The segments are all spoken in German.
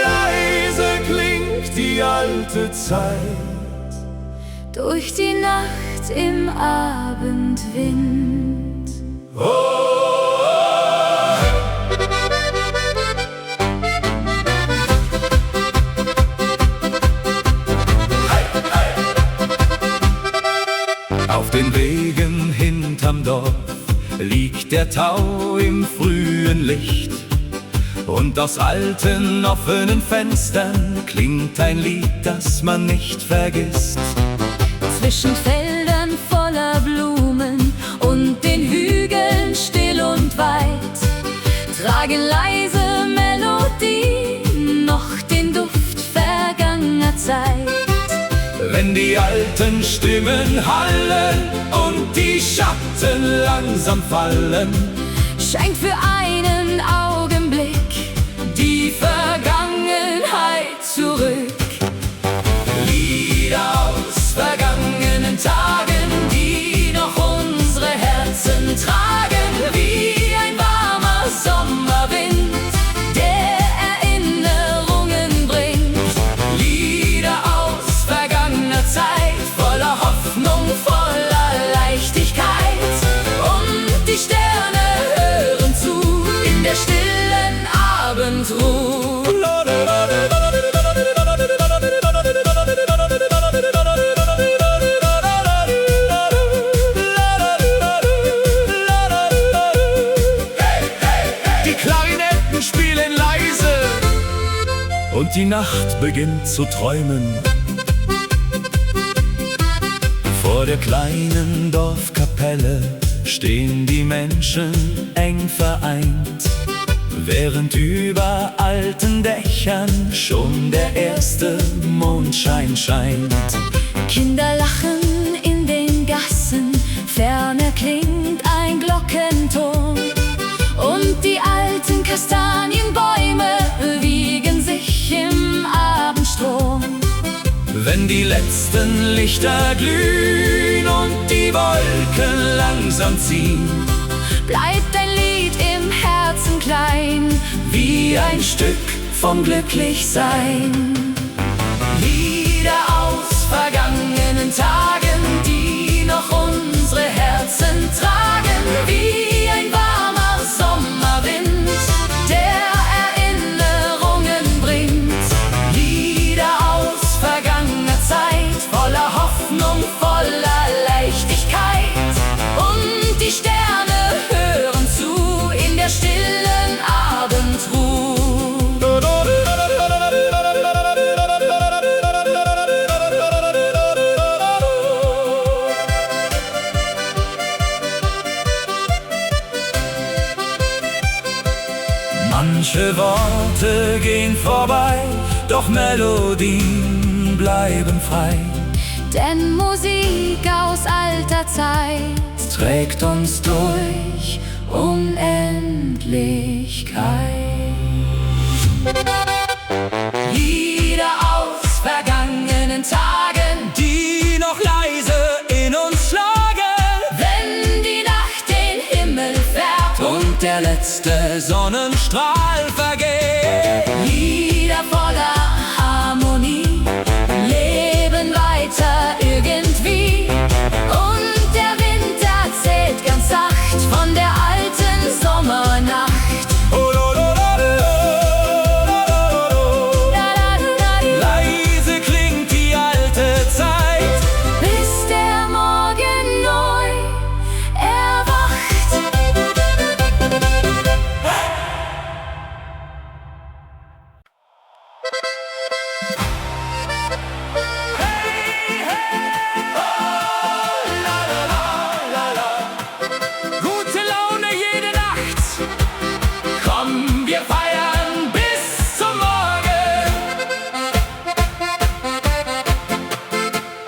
Leise klingt die alte Zeit durch die Nacht im Abendwind. Auf den Wegen hinterm Dorf liegt der Tau im frühen Licht, und aus alten offenen Fenstern klingt ein Lied, das man nicht vergisst. Zwischen Feldern voller Blumen und den Hügeln still und weit tragen leise Melodien noch den Duft vergangener Zeit. Wenn die alten Stimmen hallen und die Schatten langsam fallen, scheint für einen Augenblick die Vergangenheit zurück. Lieder aus vergangenen Tagen, die noch unsere Herzen tragen, wie ein warmer Sommerwind, Der Erinnerungen bringt. Lieder aus vergangener Zeit, voller Hoffnung, voller Leichtigkeit. Und die Sterne hören zu in der stillen Abendruhe. Die Klarinetten spielen leise und die Nacht beginnt zu träumen. Vor der kleinen Dorfkapelle stehen die Menschen eng vereint, während über alten Dächern schon der erste Mondschein scheint. Kinder lachen in den Gassen, ferner klingt ein Glockenton. Und die alten Kastanienbäume wiegen sich im Abendstrom. Wenn die letzten Lichter glühen und die Wolken langsam ziehen, Bleibt ein Lied im Herzen klein, wie ein Stück vom Glücklichsein. Lieder aus vergangenen Tagen, die noch unsere Herzen tragen, wie ein warmer Sommerwind, der Erinnerungen bringt. Lieder aus vergangener Zeit, voller Hoffnung, voller Leichtigkeit. und die Sterne hören zu in der stillen Abendruhe. Manche Worte gehen vorbei, doch Melodien bleiben frei. Denn Musik aus alter Zeit Trägt uns durch Unendlichkeit. Lieder aus vergangenen Tagen, die noch leise in uns schlagen. Wenn die Nacht den Himmel färbt Und der letzte Sonnenstrahl vergeht. Lieder voller Harmonie leben weiter irgendwie. Und der Wind erzählt ganz sacht von der alten Sommernacht. Leise klingt die alte Zeit, Bis der Morgen neu erwacht. gute Laune jede Nacht. Komm, wir feiern bis zum Morgen.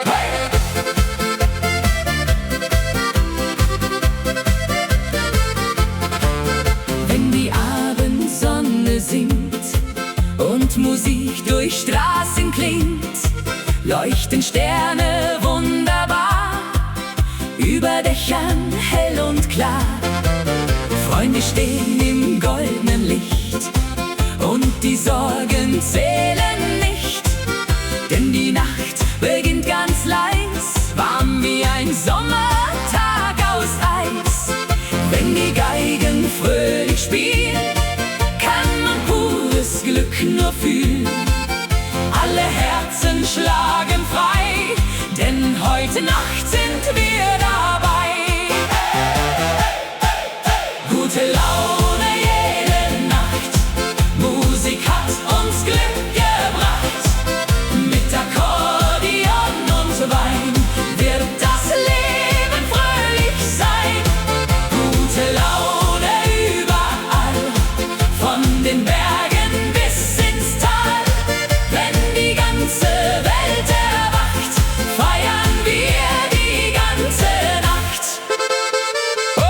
Hey! Wenn die Abendsonne singt und Musik durch Straßen klingt, leuchten Sterne wunderbar über Dächern hell und klar. Freunde stehen im goldenen Licht und die Sorgen zählen nicht, denn die Nacht beginnt ganz leis, warm wie ein Sommertag aus Eis. Wenn die Geigen fröhlich spielen, kann man pures Glück nur fühlen. Alle Herzen schlagen frei, denn heute Nacht sind wir dabei. Gute Laune jede Nacht, Musik hat uns Glück gebracht. Mit Akkordeon und Wein wird das Leben fröhlich sein. Gute Laune überall, von den Bergen bis ins Tal. Wenn die ganze Welt erwacht, feiern wir die ganze Nacht. Oh,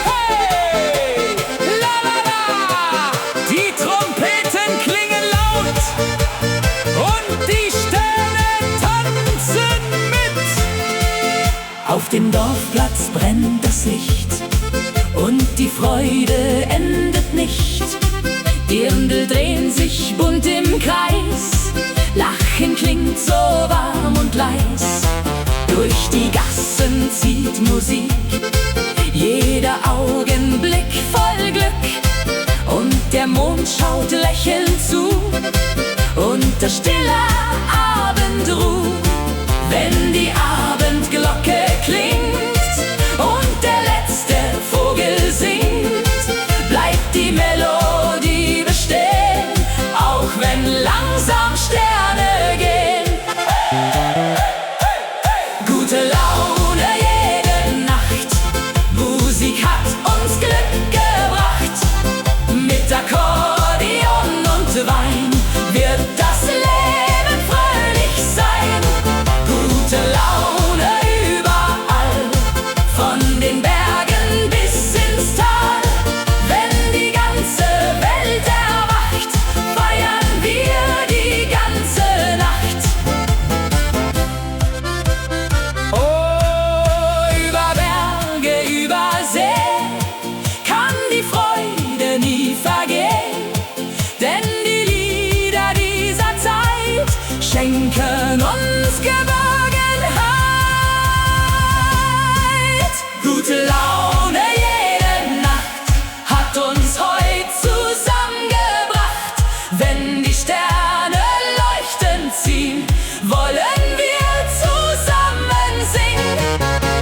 hey, la la la, die Trompeten klingen laut und die Sterne tanzen mit. Auf dem Dorfplatz brennt das Licht und die Freude endet nicht. Dirndl drehen sich bunt im Kreis, Lachen klingt so warm und leis. Durch die Gassen zieht Musik, jeder Augenblick voll Glück. Und der Mond schaut lächelnd zu, unter stiller Abendruh. Wenn die Abendglocke klingt und der letzte Vogel singt, bleibt die Melodie bestehen, auch wenn langsam Sterne gehen. Gute Laune jede Nacht, Musik hat uns Glück gebracht. Mit Akkordeon und Wein wird das Leben fröhlich sein. Gute Laune überall, von den Bergen bis ins Tal. Wenn die ganze Welt erwacht, feiern wir die ganze Nacht. Oh, über Berge, über See kann die Freude nie vergehen, denn die Lieder dieser Zeit schenken uns Geborgenheit. Gute Laune jede Nacht hat uns heute zusammengebracht. Wenn die Sterne leuchtend ziehen, wollen wir zusammen singen.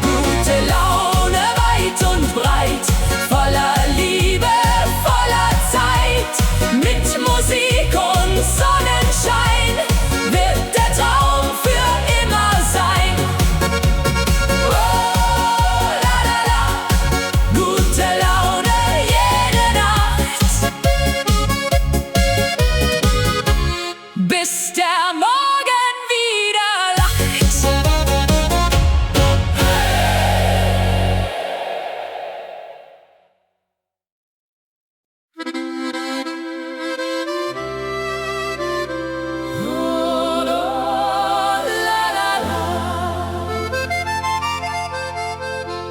Gute Laune weit und breit, voller Liebe, voller Zeit. Mit Musik und Sonnenschein wird der Traum für immer sein. Oh, la la la, gute Laune jede Nacht, bis der Morgen wieder lacht. Oh, la la la.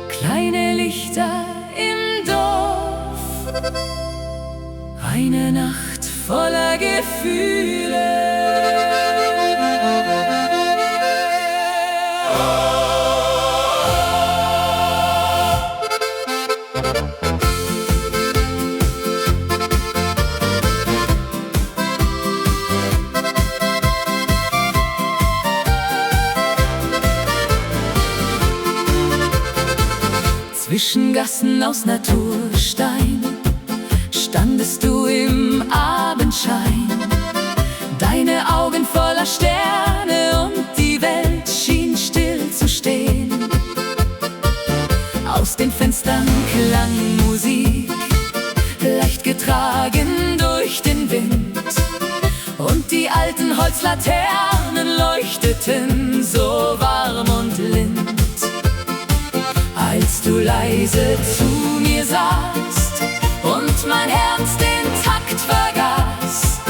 Kleine Lichter im Dorf, eine Nacht voller Gefühle. Zwischen Gassen aus Naturstein standest du im Abendschein, deine Augen voller Sterne und die Welt schien still zu stehen. Aus den Fenstern klang Musik, leicht getragen durch den Wind, und die alten Holzlaternen leuchteten so warm und lind. Als du leise zu mir sahst und mein Herz den Takt vergaß,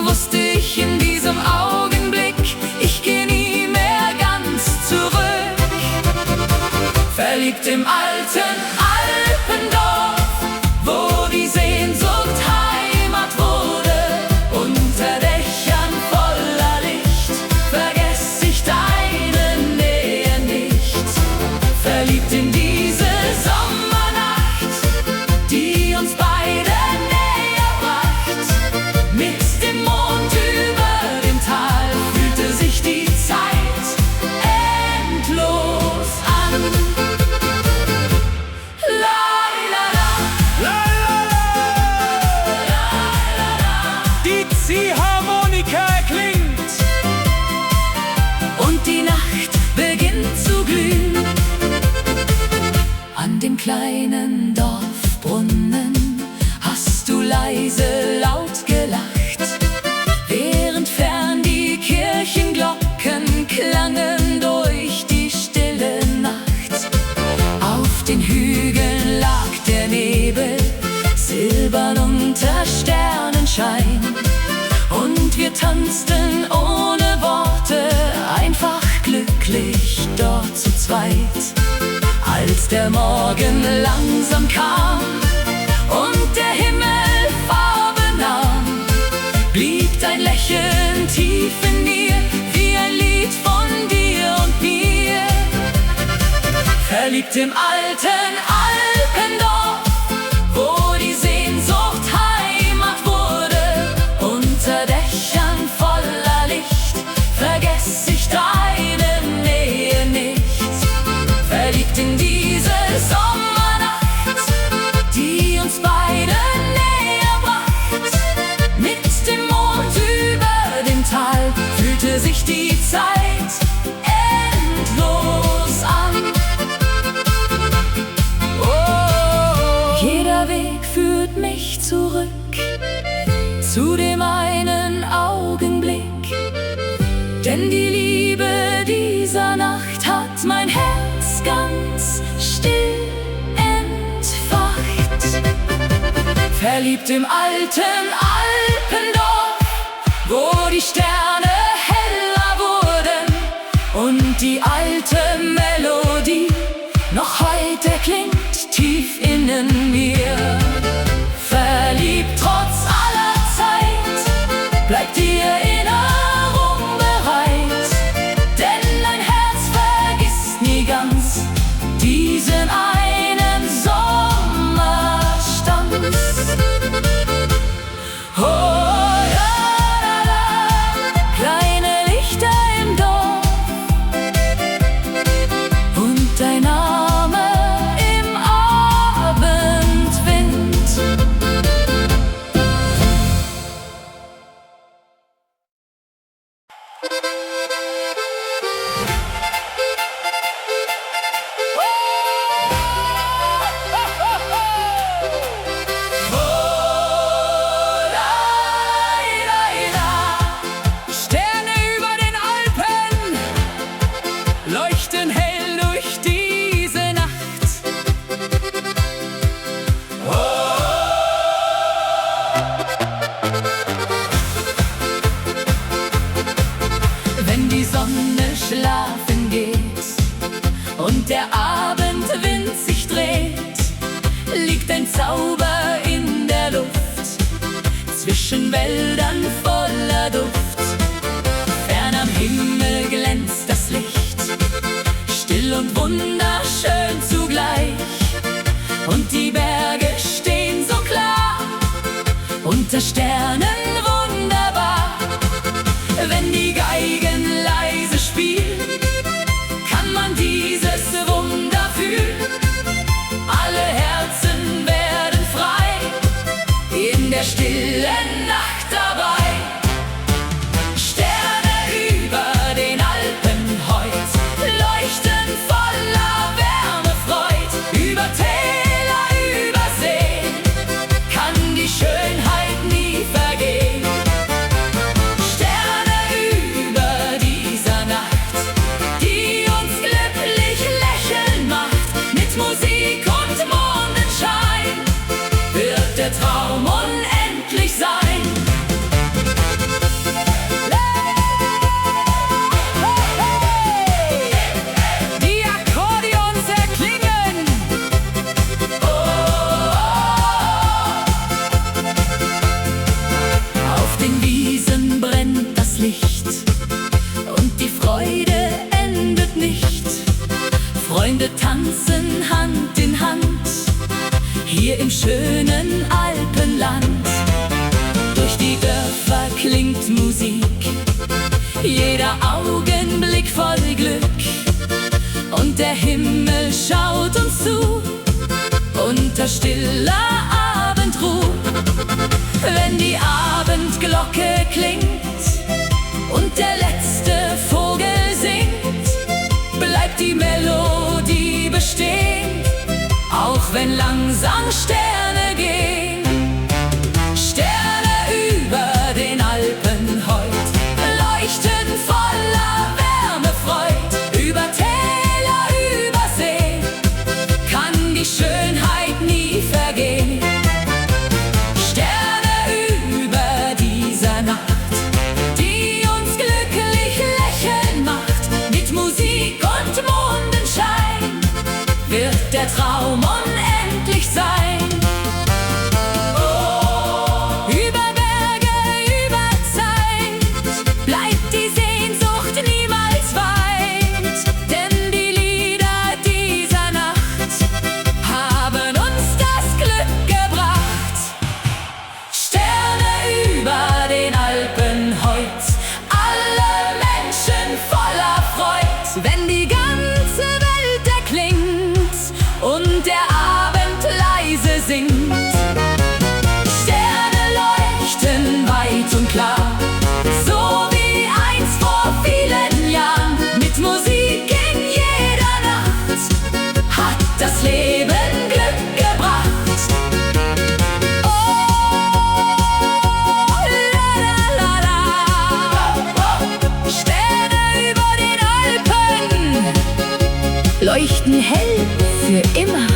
wusste ich in diesem Augenblick, ich geh nie mehr ganz zurück. verliebt im alten Alpendorf, wo die Sehnsucht Heimat wurde. Unter Dächern voller Licht vergess ich deine Nähe nicht. Verliebt in diese Sommernacht, die uns beide näher bracht. Mit dem Mond über dem Tal fühlte sich die Zeit endlos an. Die Ziehharmonika erklingt Und die Nacht beginnt zu glühen. An dem kleinen Dorfbrunnen hast du leise laut gelacht, während fern die Kirchenglocken klangen durch die stille Nacht. Auf den Hügeln lag der Nebel, silbern unter Sternenschein, und wir tanzten ohne Worte, einfach glücklich dort zu zweit. Als der Morgen langsam kam und der Himmel Farbe nahm, blieb dein Lächeln tief in mir, wie ein Lied von dir und mir. Verliebt im alten Alpendorf, wo die Sehnsucht Heimat wurde. Unter Dächern voller Licht vergess ich deine Nähe nicht. Verliebt in diese Sommernacht, die uns beide näher bracht. Mit dem Mond über dem Tal fühlte sich die Zeit endlos an. Jeder Weg führt mich zurück zu dem einen Augenblick, denn die Liebe dieser Nacht hat mein Herz ganz still entfacht. Verliebt im alten Alpendorf, wo die Sterne heller wurden und die alte Melodie noch heute klingt tief innen mir. Verliebt trotz aller Zeit, bleibt die Erinnerung bereit, denn ein Herz vergisst nie ganz diesen einen Sommerstanz. Oh, la, la, la, kleine Lichter im Dorf und dein Name im Abendwind. Sterne über den Alpen leuchten hell durch diese Nacht. Wenn die Sonne schlafen geht und der Abendwind sich dreht, liegt ein Zauber in der Luft, zwischen Wäldern voller Duft. Fern am Himmel glänzt das Licht, still und wunderschön zugleich, und die Berge stehen so klar, unter Sternen wunderbar. Wenn die Geigen leise spielen, kann man dieses Wunder fühlen. Alle Herzen werden frei, in der stillen Nacht dabei. Sterne über den Alpen heut leuchten voller Wärme, Freud. Über Täler, über Seen kann die Schönheit nie vergehen. Sterne über dieser Nacht, die uns glücklich lächeln Freunde tanzen Hand in Hand, hier im schönen Alpenland. Durch die Dörfer klingt Musik, jeder Augenblick voll Glück. Und der Himmel schaut uns zu, unter stiller Abendruh. Wenn die Abendglocke klingt und der letzte Vogel singt, bleibt die Melodie bestehen, auch wenn langsam Sterne gehen. Sterne über den Alpen heut leuchten voller Wärme, Freud. Über Täler, über See kann die Schönheit nie vergehen. Sterne über dieser Nacht, die uns glücklich lächeln macht. Mit Musik und Mondenschein wird der Traum unendlich sein. Über Berge, über Zeit bleibt die Sehnsucht niemals weit. Denn die Lieder dieser Nacht haben uns das Glück gebracht. Sterne über den Alpen heut, alle Menschen voller Freud. Wenn die ganze Welt erklingt und der Abend leise singt, Sterne leuchten weit und klar, so wie einst vor vielen Jahren. Mit Musik in jeder Nacht hat das Leben Glück gebracht. Oh, la la la la. Sterne über den Alpen leuchten hell für immer.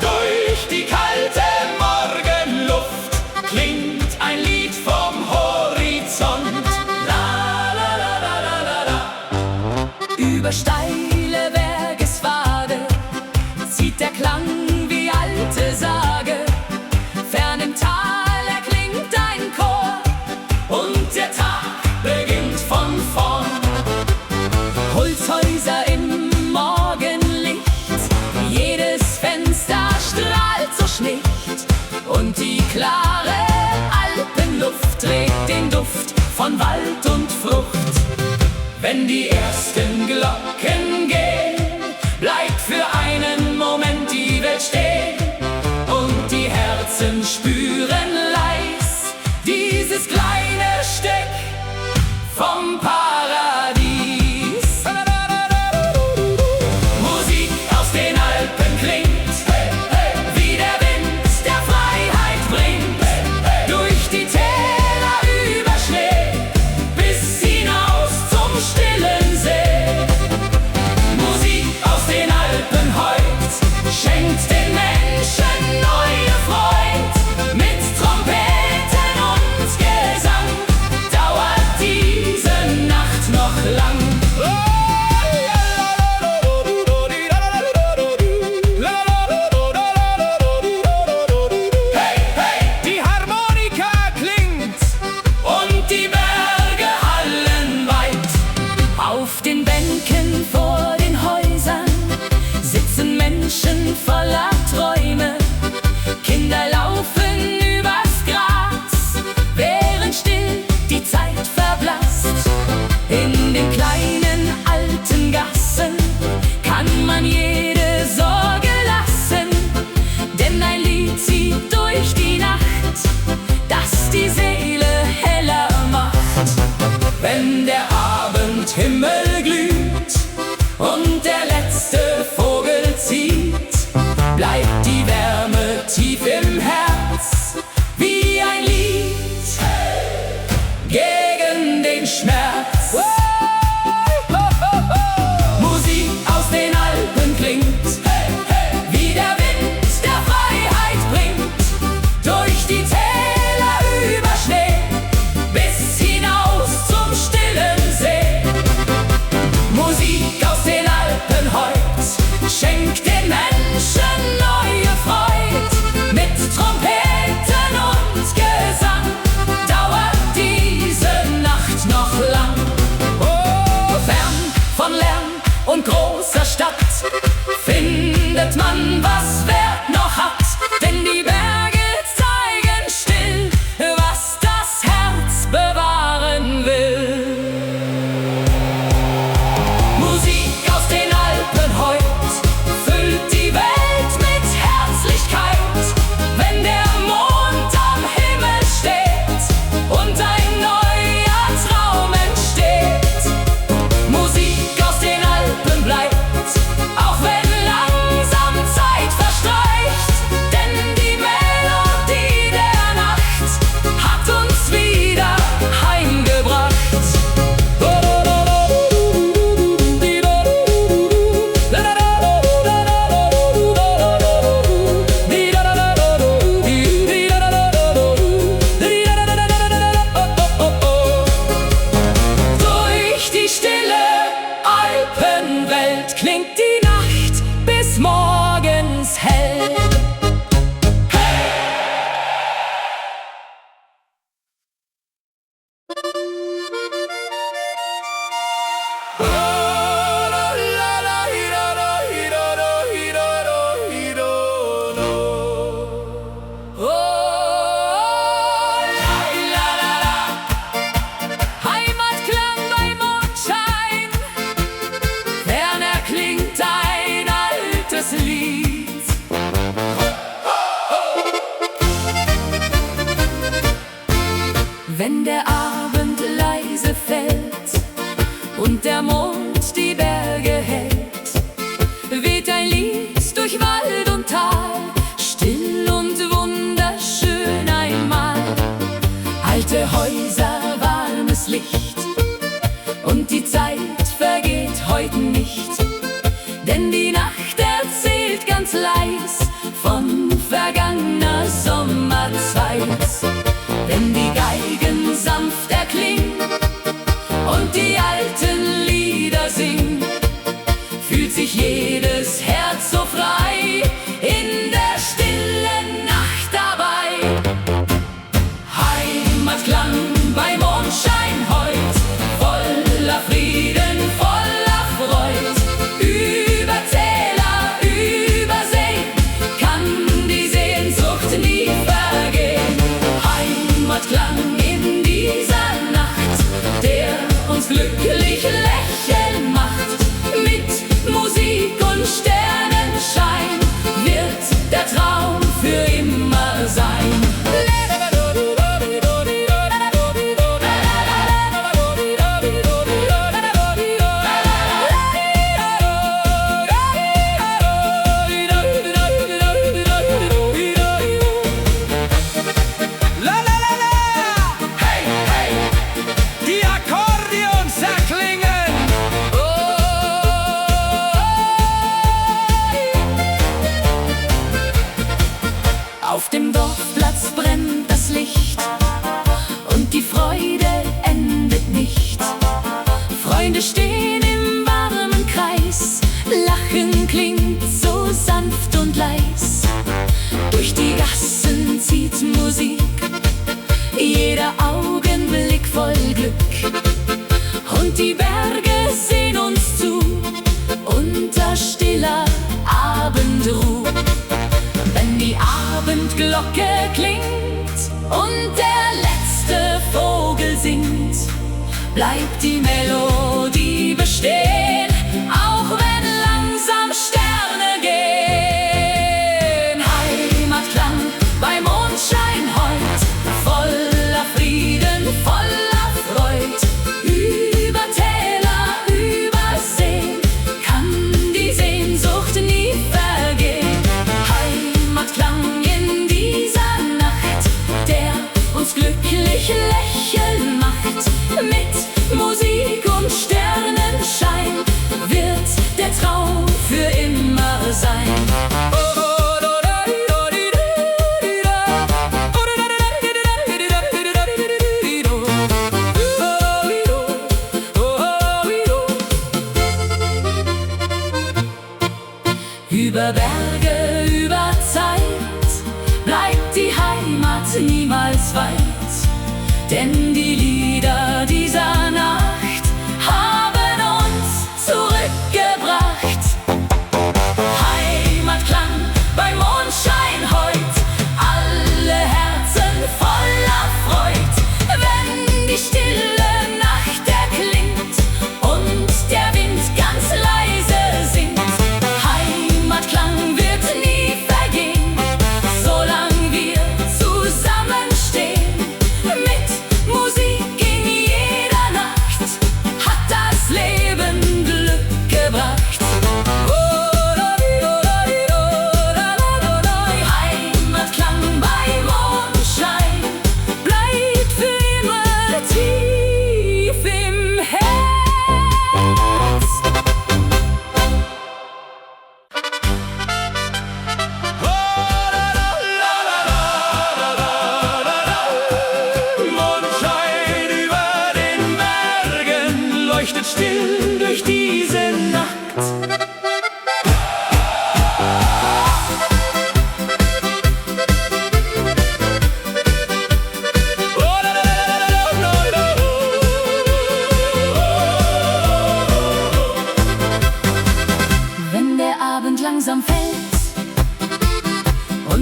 Durch die kalte Morgenluft klingt ein Lied vom Horizont. La la la la la la la. Über steile Bergeswade zieht der Klang wie alte Sage. Fern im Tal erklingt ein Chor Und der Tag beginnt von vorn. Holzhäuser im Morgenlicht, jedes Fenster strahlt so schlicht. Und die klare Alpenluft trägt den Duft von Wald und Frucht. Wenn die ersten Glocken gehen, bleibt für einen Moment die Welt stehen. Und die Herzen spüren leis dieses kleine Stück vom Paradies. Musik aus den Alpen klingt, wie der Wind, der Freiheit bringt. Durch die Täler über Schnee bis hinaus zum stillen See. Musik aus den Alpen heut schenkt den Menschen neue Freud. Mit Trompeten und Gesang dauert diese Nacht noch lang. Hey, hey, die Harmonika klingt und die Berge hallen weit. Auf den Bänken vor den Häusern sitzen Menschen voller Träume. Kinder laufen übers Gras, während still die Zeit verblasst. In den kleinen alten Gassen kann man jede Sorge lassen, denn ein Lied zieht durch die Nacht, das die Seele heller macht. Wenn der Abendhimmel glüht und der letzte Vogel zieht, bleibt die Wärme tief im Herz wie ein Lied gegen den Schmerz. Musik aus den Alpen klingt, wie der Wind, der Freiheit bringt. Durch die Täler über Schnee bis hinaus zum stillen See. Musik aus den Alpen heut schenkt den Menschen neue was Wert noch hat, denn die Berge zeigen still, was das Herz bewahren will. Musik aus den Alpen heut füllt die Welt mit Herzlichkeit, wenn der Mond am Himmel steht und ein neuer Traum entsteht. Musik aus den Alpen bleibt, auch wenn langsam Zeit verstreicht, denn die Melodie der Nacht hat uns wieder heimgebracht. Durch die stille Alpenwelt klingt die Nacht bis morgens hell. Heimatklang bei Mondschein, ferner klingt ein altes Lied. Wenn der Abend leise fällt und der Mond die Berge hält, weht ein Lied durch Wald und Tal, still und wunderschön einmal. Alte Häuser, warmes Licht, und die Zeit vergeht heute nicht, denn die Nacht erzählt ganz leis von vergangener Sommerzeit. Wenn die Geigen sanft erklingen und die alten Lieder singen, fühlt sich jedes Herz so frei in der stillen Nacht dabei. Heimatklang bei Mondschein heut, voller Frieden, voller Freud. Über Täler, über Seen kann die Sehnsucht nie vergehen. Heimatklang in dieser Nacht, der uns glücklich lächeln macht. Mit Musik und Sternenschein wird der Traum für immer sein. Die Akkordeons erklingen. Auf dem Dorfplatz brennt das Licht und die Freude endet nicht. Freunde stehen im warmen Kreis, Lachen klingt so sanft und leis. Durch die Gassen zieht Musik, jeder Augenblick voll Glück. Und die Berge sehen uns zu, unter stiller Abendruh. Wenn die Abendglocke klingt und der letzte Vogel singt, bleibt die Melodie bestehen, auch wenn langsam Sterne gehen. Heimatklang bei Mondschein heut, voller Frieden, voller Freud. Über Täler, über Seen kann die Sehnsucht nie vergehen. Heimatklang in dieser Nacht, der uns glücklich lächeln macht. Mit Musik und Sternenschein wird der Traum für immer sein. Über Berge, über Zeit bleibt die Heimat niemals weit, denn die Lieder dieser Nacht haben uns zurückgebracht. Heimatklang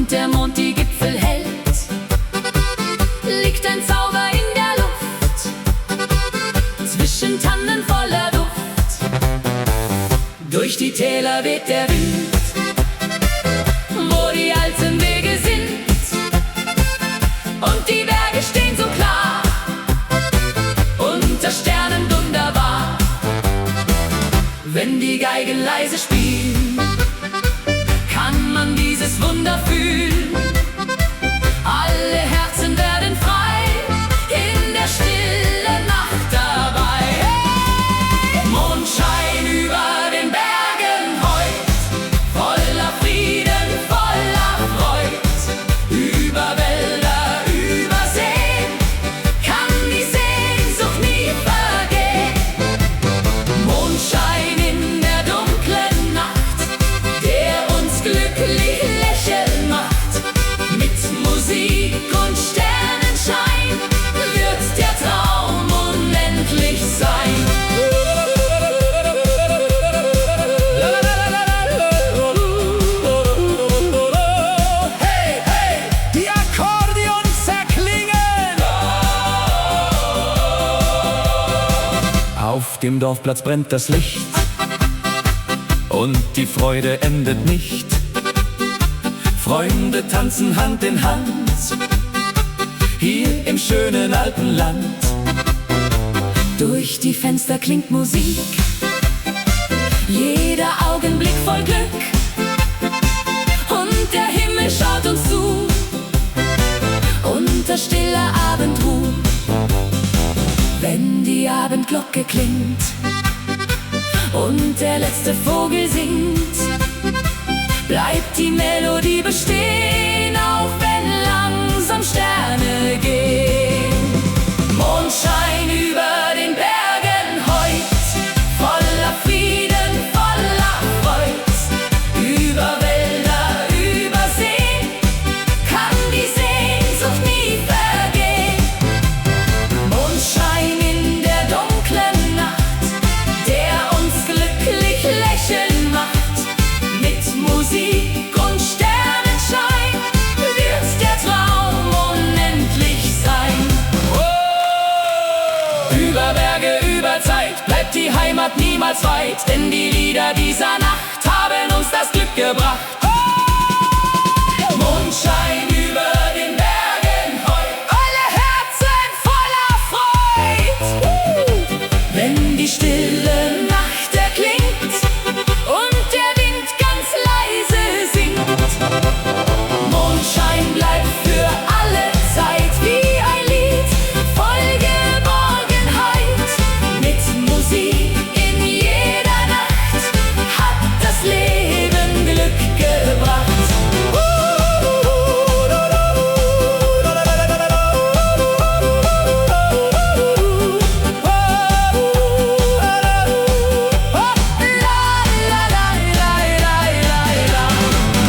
und der Mond die Gipfel hält, liegt ein Zauber in der Luft, zwischen Tannen voller Duft. Durch die Täler weht der Wind, wo die alten Wege sind, und die Berge stehen so klar, unter Sternen wunderbar. Wenn die Geigen leise spielen, kann man dieses Wunder fühlen. Alle Herzen werden frei, in der stillen Nacht dabei. Hey! Mondschein über den Bergen heut, voller Frieden, voller Freud. Über Wälder, über Seen, kann die Sehnsucht nie vergehen. Mondschein in der dunklen Nacht, der uns glücklich lächeln macht. Mit Musik und Sternenschein wird der Traum unendlich sein. Hey, hey, die Akkordeons erklingen. Auf dem Dorfplatz brennt das Licht und die Freude endet nicht. Freunde tanzen Hand in Hand, hier im schönen Alpenland. Durch die Fenster klingt Musik, jeder Augenblick voll Glück, und der Himmel schaut uns zu, unter stiller Abendruh. Wenn die Abendglocke klingt und der letzte Vogel singt, bleibt die Melodie bestehen, auch wenn langsam Sterne gehen. Mondschein über den Bergen heut, voller Frieden, voller Freud. Über Wälder, über Seen, kann die Sehnsucht nie vergehen. Mondschein in der dunklen Nacht, der uns glücklich lächeln macht. Mit Musik und Sternenschein wird der Traum unendlich sein. Über Berge, über Zeit bleibt die Heimat niemals weit, denn die Lieder dieser Nacht haben uns das Glück gebracht. Mondschein über den Bergen heut, alle Herzen voller Freud. Wenn die stille Nacht erklingt und der Wind ganz leise singt, Mondschein bleibt für alle Zeit wie ein Lied voll Geborgenheit. Mit Musik in jeder Nacht hat das Leben Glück gebracht.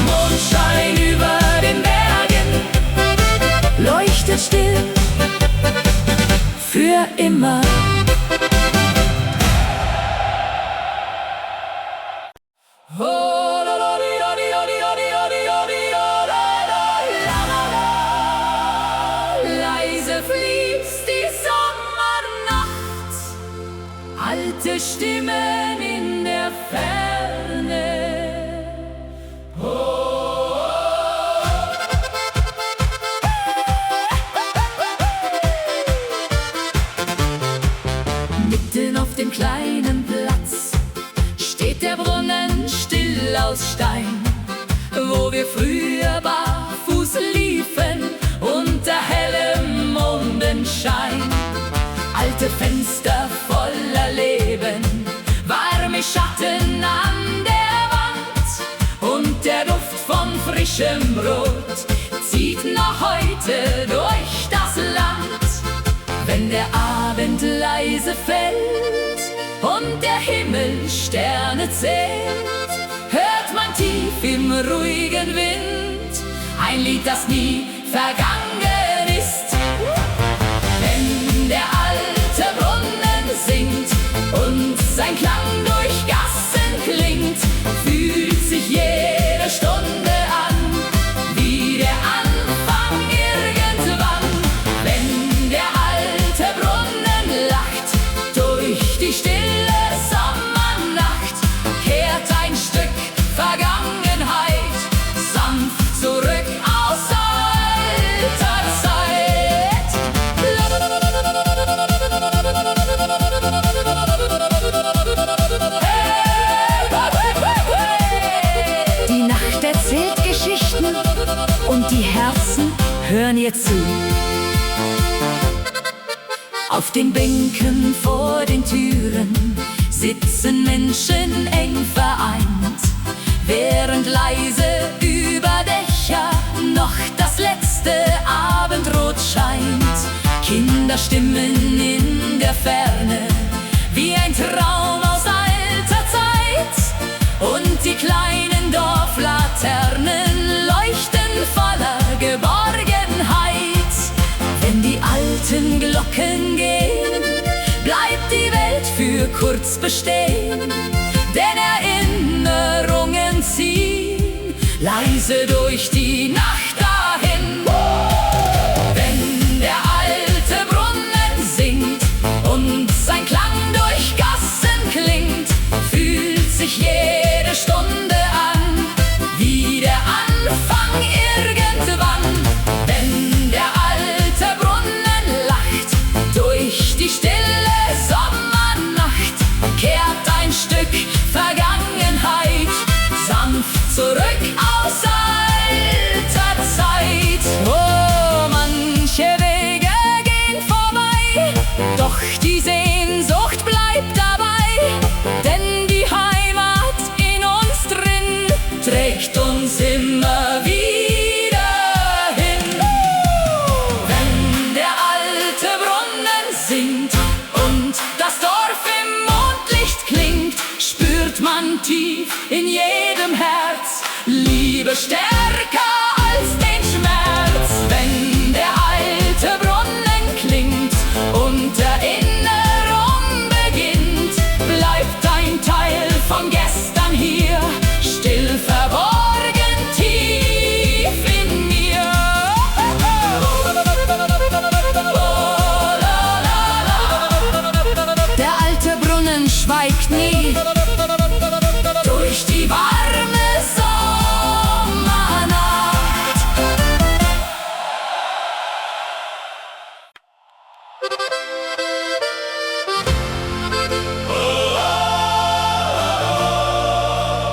Mondschein über den Bergen leuchtet still für immer. Leise fließt die Sommernacht, alte Stimmen in der Ferne. Mitten auf dem kleinen Platz steht der Brunnen still aus Stein, wo wir früher barfuß liefen unter hellem Mondenschein. Alte Fenster voller Leben, warme Schatten an der Wand, und der Duft von frischem Brot zieht noch heute durch das Land. Wenn der Abend leise fällt und der Himmel Sterne zählt, hört man tief im ruhigen Wind ein Lied, das nie vergangen ist. Wenn der alte Brunnen singt und sein Klang durch Gassen klingt, fühlt sich jede Stunde an wie und die Herzen hören ihr zu. Auf den Bänken vor den Türen sitzen Menschen eng vereint, während leise über Dächer noch das letzte Abendrot scheint. Kinderstimmen in der Ferne, wie ein Traum aus alter Zeit, und die kleinen Dorflaternen leuchten voller Geborgenheit. Wenn die alten Glocken gehen, bleibt die Welt für kurz bestehen, denn Erinnerungen ziehen leise durch die Nacht dahin. Wenn der alte Brunnen singt und sein Klang durch Gassen klingt, fühlt sich jede Stunde an wie der Anfang irgendwann. Wenn der alte Brunnen lacht durch die stille Sommernacht, kehrt ein Stück Vergangenheit sanft zurück aus alter Zeit. Oh, manche Wege gehen vorbei, doch die Sehnsucht bleibt dabei, denn die Heimat in uns drin trägt uns immer wieder hin. Wenn der alte Brunnen singt und das Dorf im Mondlicht klingt, spürt man tief in jedem Herz Liebe stärker als den Schmerz. Wenn der alte Brunnen klingt und Erinnerung beginnt, bleibt ein Teil von gestern hier, still verborgen tief in mir. Der alte Brunnen schweigt nie durch die warme Sommernacht.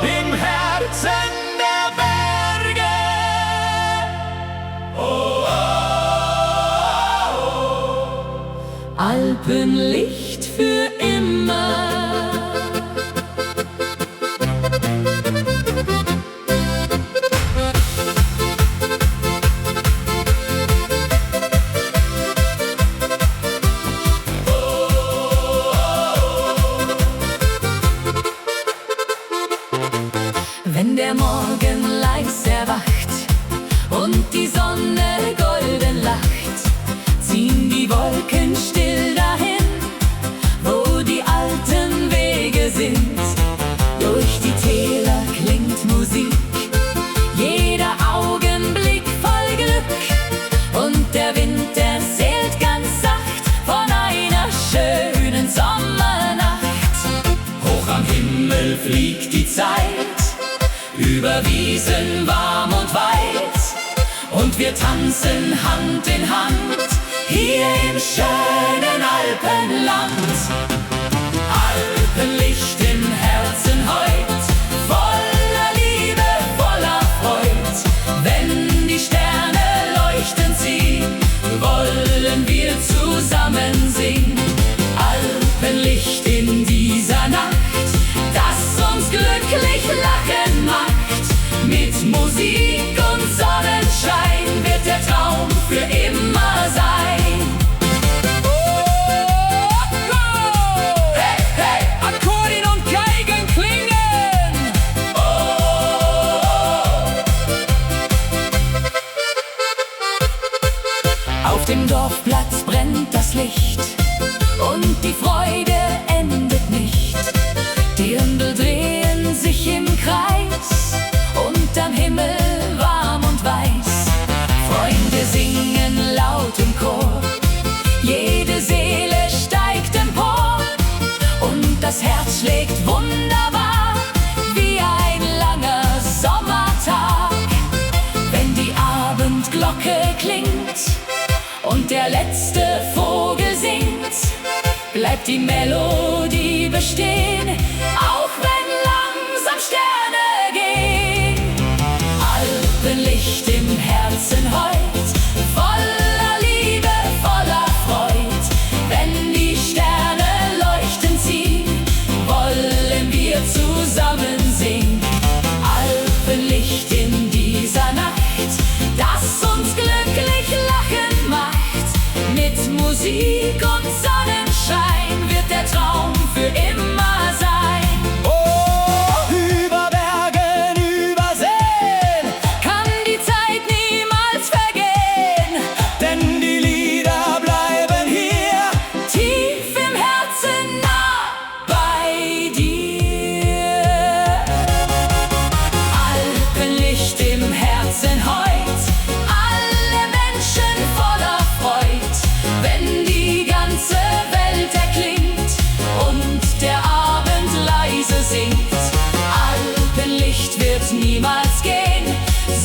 Im Herzen der Berge, Alpenlicht für immer. Wenn der Morgen leis erwacht und die Sonne golden lacht, ziehen die Wolken still dahin, wo die alten Wege sind. Durch die Täler klingt Musik, jeder Augenblick voll Glück, und der Wind erzählt ganz sacht von einer schönen Sommernacht. hoch am Himmel fliegt die Zeit, über Wiesen warm und weit, und wir tanzen Hand in Hand hier im schönen Alpenland. Alpenlicht im Herzen heut, voller Liebe, voller Freud. Wenn die Sterne leuchten sehen, wollen wir zusammen singen. Alpenlicht in dieser Nacht, das uns glücklich lachen macht. Mit Musik und Sonnenschein wird der Traum für immer sein. Hey, hey, Akkordeon und Geigen klingen. Auf dem Dorfplatz brennt das Licht und die Freude endet nicht. Die Ründel drehen sich im Kreis, unterm Himmel warm und weiß. Freunde singen laut im Chor, jede Seele steigt empor, und das Herz schlägt wunderbar wie ein langer Sommertag. Wenn die Abendglocke klingt und der letzte Vogel singt, bleibt die Melodie bestehen, auch wenn langsam Sterne gehen. Alpenlicht im Herzen heut, voller Liebe, voller Freud. Wenn die Sterne leuchten sehen, wollen wir zusammen singen. Alpenlicht in dieser Nacht, das uns glücklich lachen macht. Mit Musik und Sonnenschein wird der Traum für immer sein. Oh, über Bergen, über Seen Kann die Zeit niemals vergehen, denn die Lieder bleiben hier tief im Herzen nah bei dir. Alpenlicht im Herzen heut, alle Menschen voller Freud. Wenn die ganze Welt erklingt und der Abend leise singt, Alpenlicht wird niemals gehen,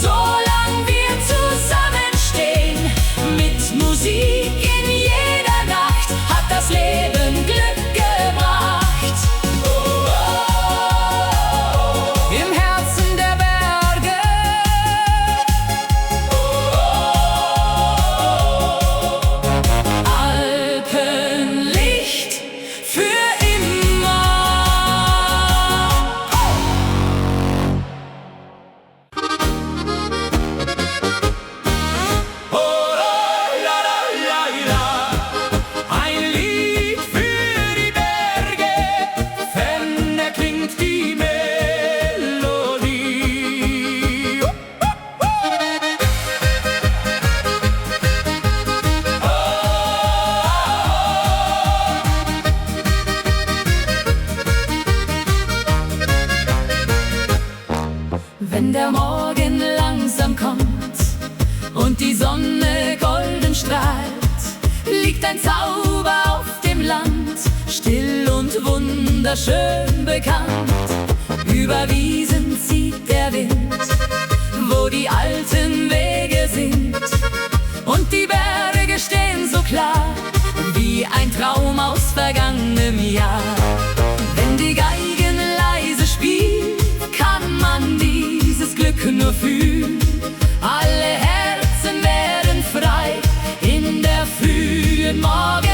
solange wir zusammenstehen. Mit Musik in jeder Nacht hat das Leben Glück gebracht. Im Herzen der Berge, Alpenlicht für immer. Oh, la, la, la, la. Ein Lied für die Berge, fern erklingt die Melodie. Wenn der Morgen langsam kommt und die Sonne golden strahlt, liegt ein Zauber auf dem Land, still und wunderschön bekannt. Über Wiesen zieht der Wind, wo die alten Wege sind, und die Berge stehen so klar, wie ein Traum aus vergangenem Jahr. Wenn die Geigen leise spielt, kann man dieses Glück nur fühlen. Alle Herzen werden frei in der frühen Morgenzeit.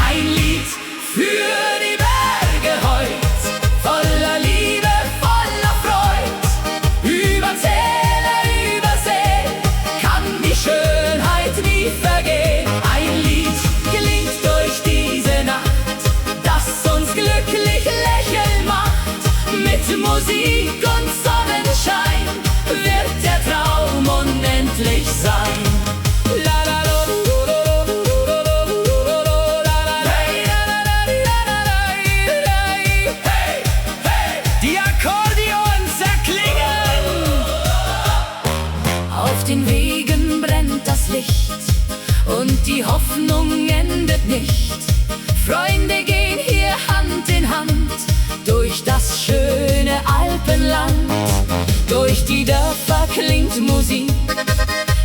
Ein Lied für die Berge heut, voller Liebe, voller Freud. Über Täler, über See kann die Schönheit nie vergehen. Ein Lied klingt durch diese Nacht, das uns glücklich lächeln macht. Mit Musik und Sonnenschein wird der Traum unendlich sein. La, la, lo, lo, lo, lo, lo, lo, lo, la, la, la, la, la, la, la, la. Hey, hey, die Akkordeons erklingen. Auf den Wegen brennt das Licht und die Hoffnung endet nicht. Freunde gehen hier Hand in Hand durch das schöne Alpenland. Durch die Dörfer klingt Musik,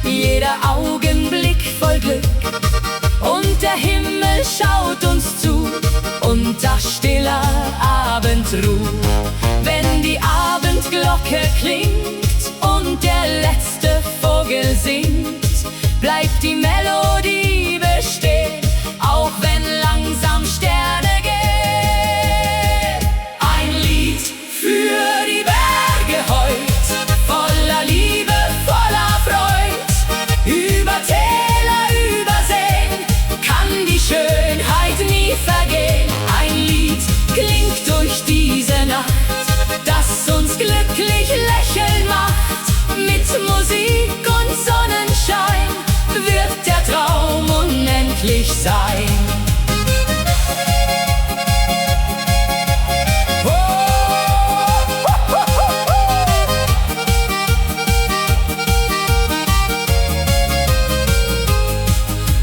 jeder Augenblick voll Glück. Und der Himmel schaut uns zu unter stiller Abendruh. Wenn die Abendglocke klingt und der letzte Vogel singt, bleibt die Melodie bestehen, auch wenn langsam Sterne gehen. Ein Lied für die Berge heut, voller Liebe, voller Freud. Über Täler, über Seen kann die Schönheit nie vergehen. Ein Lied klingt durch diese Nacht, das uns glücklich lächeln macht. Mit Musik und Sonnenschein wird der Traum unendlich sein.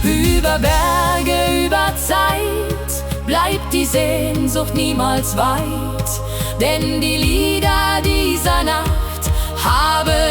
Über Berge, über Zeit bleibt die Sehnsucht niemals weit, denn die Lieder dieser Nacht haben